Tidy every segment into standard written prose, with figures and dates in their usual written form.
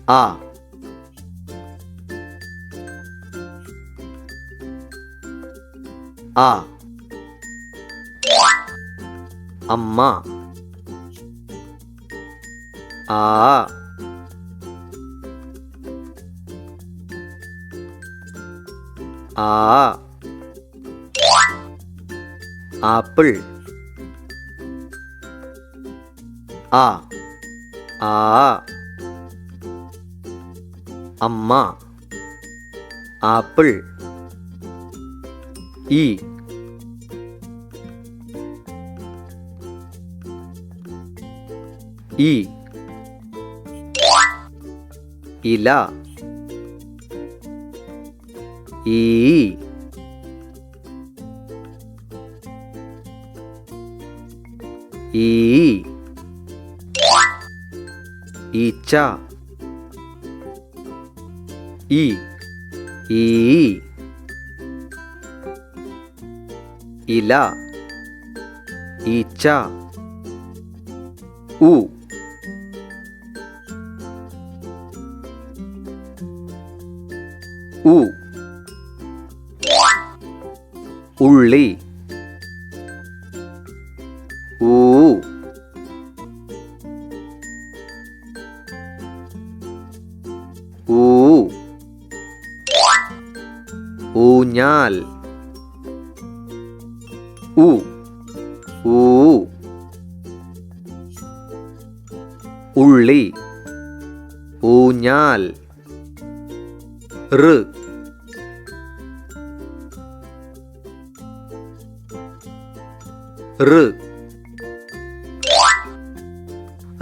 A. A. Amma. A. A. Apple. A. A. Amma. Apple. E. E. Ila. E. E. Icha. E. E. Ila. Icha. U. U. Ulli. U. U. ഊഞ്ഞാൽ. U. U. ഉള്ളി. ഊഞ്ഞാൽ. ഋ. ഋ.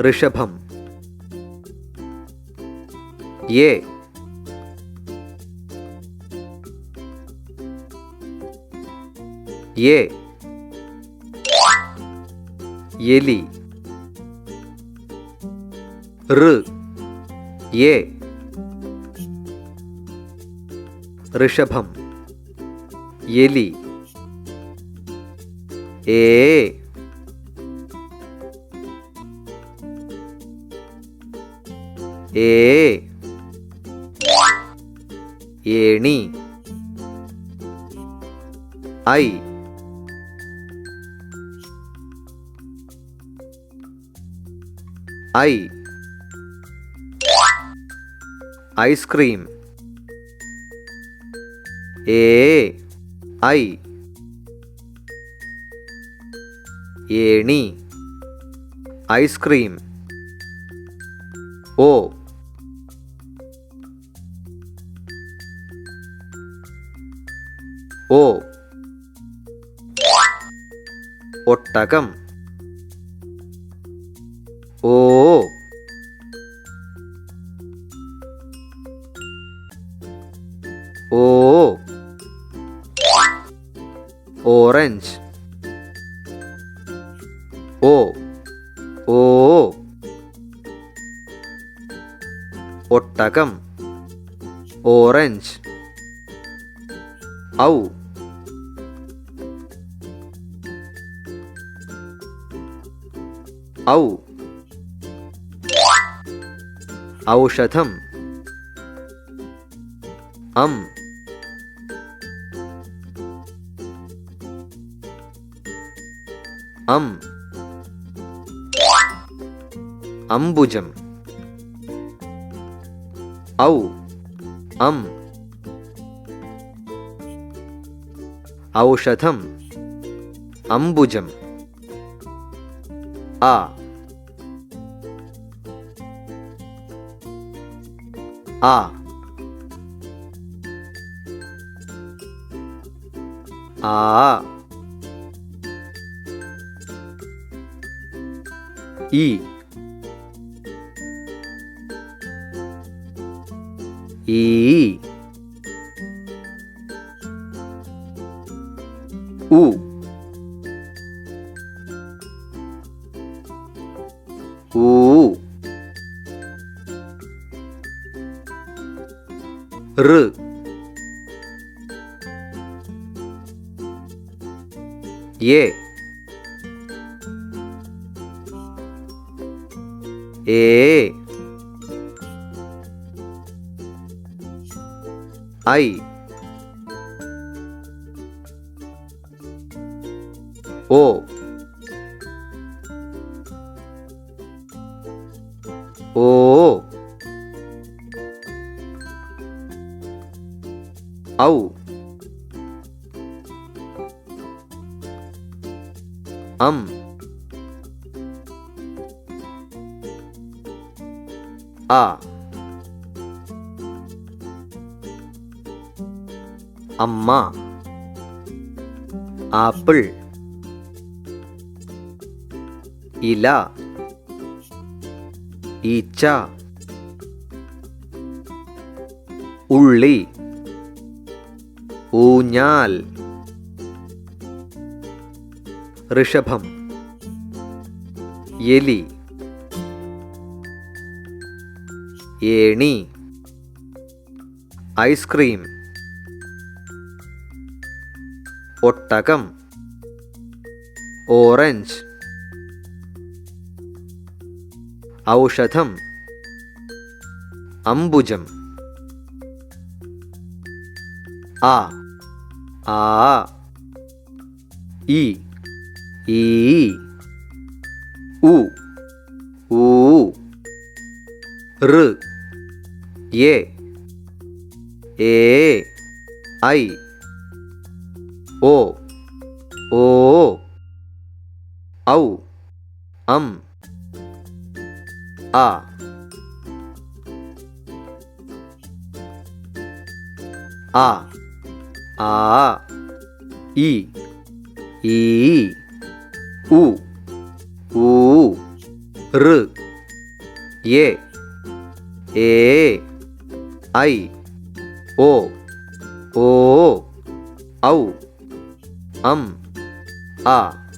ഋഷഭം. യെ. യെ. എലി. ഋ. യെ. ഋഷഭം. എലി. ഏ. ഏ. ഏണി. ഐ. ഐ. ഐസ്ക്രീം. ഏ. ഐ. ഏണി. ഐസ്ക്രീം. ഓ. ഓ. ഒട്ടകം. ഓ. ഓ. ഓറഞ്ച്. ഓ. ഓ. ഒട്ടകം. ഓറഞ്ച്. ഔ. ഔ. ഔഷധം. അം. അം. അംബുജം. ഔ. അം. ഔഷധം. അംബുജം. ആ. ആ. ആ. ഇ. ഈ. ഉ. ഊ. ഋ. യെ. ഏ. I, O, O, Au, A, അമ്മ, ആപ്പിൾ, ഇല, ഈച്ച, ഉള്ളി, ഊഞ്ഞാൽ, ഋഷഭം, എലി, ഏണി, ഐസ്ക്രീം, ഒട്ടകം, ഓറഞ്ച്, ഔഷധം, അംബുജം, ആ, ഇ, ഈ, ഉ, ഊ, ഋ, എ, ഐ, ഓ, ഔ, ആ, ഇ, ഉ, ഋ, എ, ഐ, ഓ, ഔ, ആ.